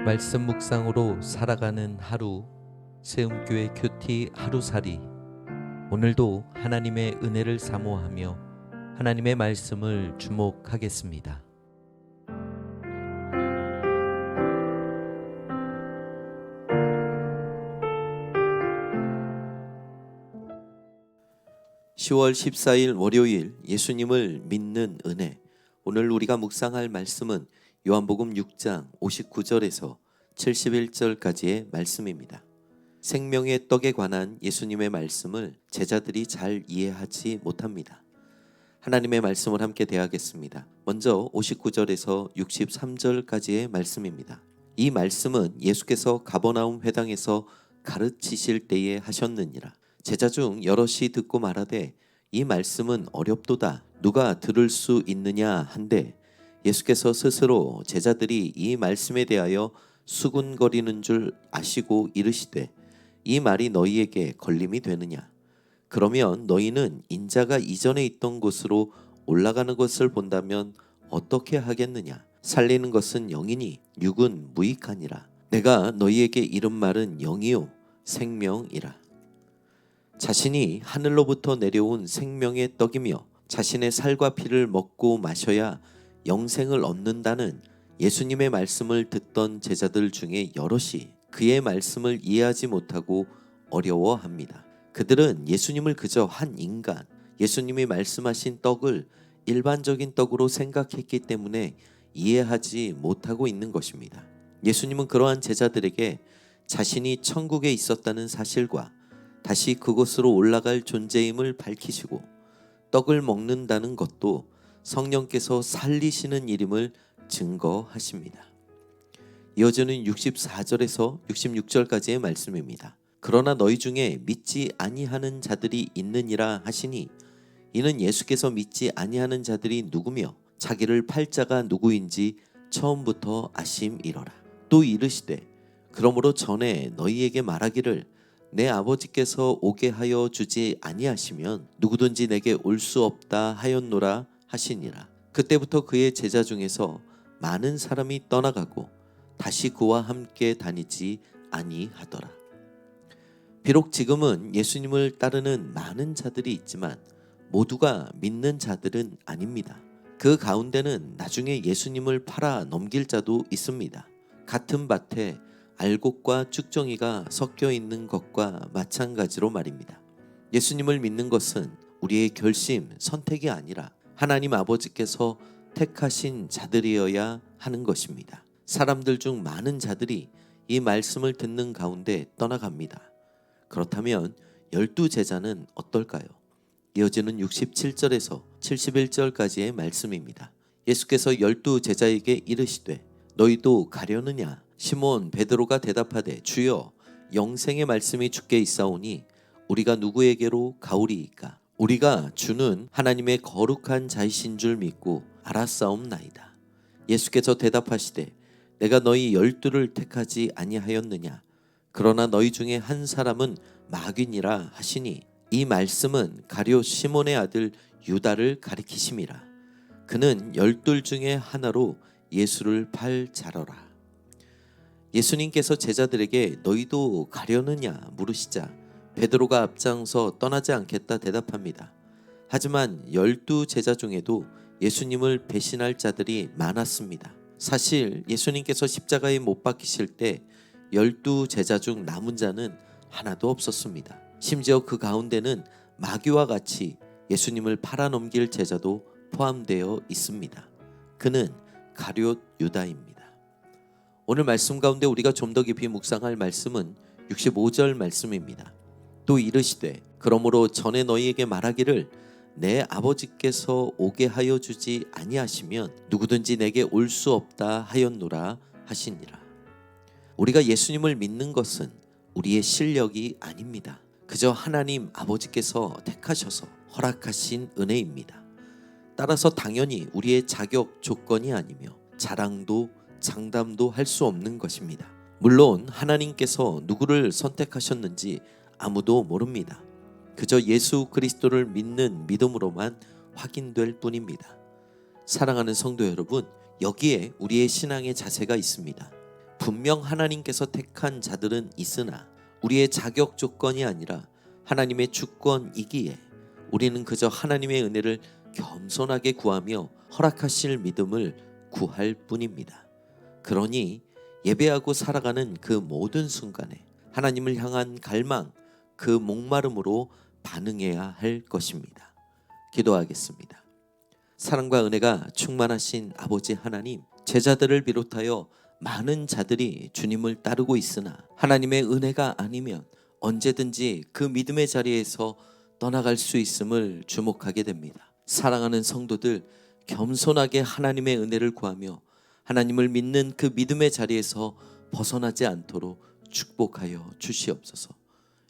말씀 묵상으로 살아가는 하루, 세움교회 큐티 하루살이. 오늘도 하나님의 은혜를 사모하며 하나님의 말씀을 주목하겠습니다. (10월 14일) 월요일, 예수님을 믿는 은혜. 오늘 우리가 묵상할 말씀은 요한복음 6장 59절에서 71절까지의 말씀입니다. 생명의 떡에 관한 예수님의 말씀을 제자들이 잘 이해하지 못합니다. 하나님의 말씀을 함께 대하겠습니다. 먼저 59절에서 63절까지의 말씀입니다. 이 말씀은 예수께서 가버나움 회당에서 가르치실 때에 하셨느니라. 제자 중 여럿이 듣고 말하되 이 말씀은 어렵도다, 누가 들을 수 있느냐 한데, 예수께서 스스로 제자들이 이 말씀에 대하여 수군거리는 줄 아시고 이르시되 이 말이 너희에게 걸림이 되느냐? 그러면 너희는 인자가 이전에 있던 곳으로 올라가는 것을 본다면 어떻게 하겠느냐? 살리는 것은 영이니 육은 무익하니라. 내가 너희에게 이른 말은 영이요 생명이라. 자신이 하늘로부터 내려온 생명의 떡이며 자신의 살과 피를 먹고 마셔야 영생을 얻는다는 예수님의 말씀을 듣던 제자들 중에 여럿이 그의 말씀을 이해하지 못하고 어려워합니다. 그들은 예수님을 그저 한 인간, 예수님이 말씀하신 떡을 일반적인 떡으로 생각했기 때문에 이해하지 못하고 있는 것입니다. 예수님은 그러한 제자들에게 자신이 천국에 있었다는 사실과 다시 그곳으로 올라갈 존재임을 밝히시고 떡을 먹는다는 것도 성령께서 살리시는 일임을 증거하십니다. 이어지는 64절에서 66절까지의 말씀입니다. 그러나 너희 중에 믿지 아니하는 자들이 있느니라 하시니, 이는 예수께서 믿지 아니하는 자들이 누구며 자기를 팔 자가 누구인지 처음부터 아심이러라. 또 이르시되 그러므로 전에 너희에게 말하기를 내 아버지께서 오게 하여 주지 아니하시면 누구든지 내게 올 수 없다 하였노라 하시니라. 그때부터 그의 제자 중에서 많은 사람이 떠나가고 다시 그와 함께 다니지 아니하더라. 비록 지금은 예수님을 따르는 많은 자들이 있지만 모두가 믿는 자들은 아닙니다. 그 가운데는 나중에 예수님을 팔아 넘길 자도 있습니다. 같은 밭에 알곡과 쭉정이가 섞여 있는 것과 마찬가지로 말입니다. 예수님을 믿는 것은 우리의 결심, 선택이 아니라 하나님 아버지께서 택하신 자들이어야 하는 것입니다. 사람들 중 많은 자들이 이 말씀을 듣는 가운데 떠나갑니다. 그렇다면 12제자는 어떨까요? 이어지는 67절에서 71절까지의 말씀입니다. 예수께서 12제자에게 이르시되 너희도 가려느냐? 시몬 베드로가 대답하되 주여, 영생의 말씀이 주께 있사오니 우리가 누구에게로 가오리이까? 우리가 주는 하나님의 거룩한 자이신 줄 믿고 알았사옵나이다. 예수께서 대답하시되 내가 너희 12를 택하지 아니하였느냐? 그러나 너희 중에 한 사람은 마귀니라 하시니, 이 말씀은 가룟 시몬의 아들 유다를 가리키심이라. 그는 12 중에 하나로 예수를 팔 자러라. 예수님께서 제자들에게 너희도 가려느냐 물으시자 베드로가 앞장서 떠나지 않겠다 대답합니다. 하지만 12제자 중에도 예수님을 배신할 자들이 많았습니다. 사실 예수님께서 십자가에 못 박히실 때 12제자 중 남은 자는 하나도 없었습니다. 심지어 그 가운데는 마귀와 같이 예수님을 팔아넘길 제자도 포함되어 있습니다. 그는 가룟 유다입니다. 오늘 말씀 가운데 우리가 좀 더 깊이 묵상할 말씀은 65절 말씀입니다. 또 이르시되 그러므로 전에 너희에게 말하기를 내 아버지께서 오게 하여 주지 아니하시면 누구든지 내게 올 수 없다 하였노라 하시니라. 우리가 예수님을 믿는 것은 우리의 실력이 아닙니다. 그저 하나님 아버지께서 택하셔서 허락하신 은혜입니다. 따라서 당연히 우리의 자격 조건이 아니며 자랑도 장담도 할 수 없는 것입니다. 물론 하나님께서 누구를 선택하셨는지 아무도 모릅니다. 그저 예수 그리스도를 믿는 믿음으로만 확인될 뿐입니다. 사랑하는 성도 여러분, 여기에 우리의 신앙의 자세가 있습니다. 분명 하나님께서 택한 자들은 있으나 우리의 자격 조건이 아니라 하나님의 주권이기에 우리는 그저 하나님의 은혜를 겸손하게 구하며 허락하실 믿음을 구할 뿐입니다. 그러니 예배하고 살아가는 그 모든 순간에 하나님을 향한 갈망, 그 목마름으로 반응해야 할 것입니다. 기도하겠습니다. 사랑과 은혜가 충만하신 아버지 하나님, 제자들을 비롯하여 많은 자들이 주님을 따르고 있으나 하나님의 은혜가 아니면 언제든지 그 믿음의 자리에서 떠나갈 수 있음을 주목하게 됩니다. 사랑하는 성도들, 겸손하게 하나님의 은혜를 구하며 하나님을 믿는 그 믿음의 자리에서 벗어나지 않도록 축복하여 주시옵소서.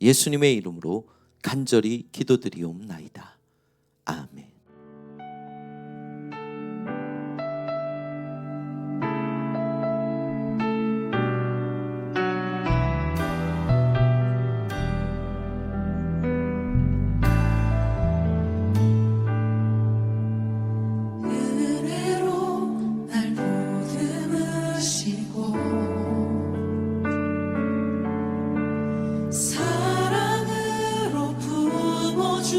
예수님의 이름으로 간절히 기도드리옵나이다. 아멘. 사랑으로 품어주셔도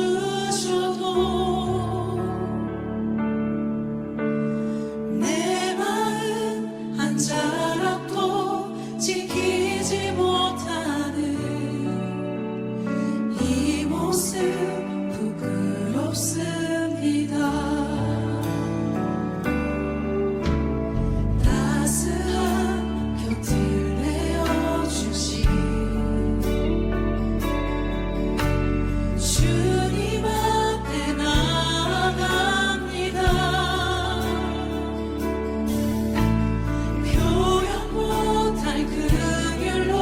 내 마음 한 자락도 지키지 못하는 이 모습 부끄럽습니다. 따스한 곁을 내어주신 주님 앞에 나아갑니다. 표현 못할 긍휼로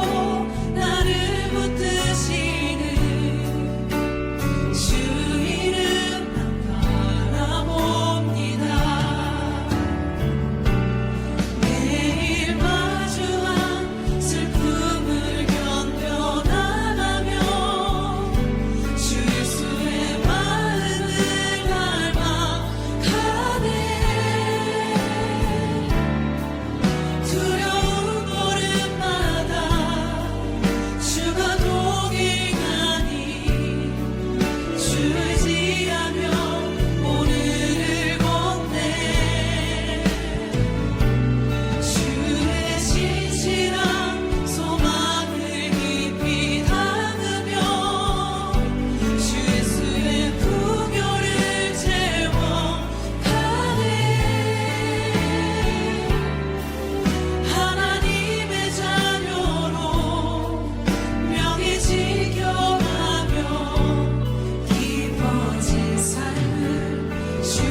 나를 붙드시는 주 이름만 바라봅니다. 매일 마주한 슬픔을 견뎌나가며 주 예수의 마음을 닮아가네. 두려운 걸음마다 주가 동행하니 주 의지하며 오늘을 걷네. 주의 진실한 소망을 깊이 담으며 주 예수의 부교를 채워가네. 하나님의 자녀로 명예 지켜가며 깊어진 삶을 주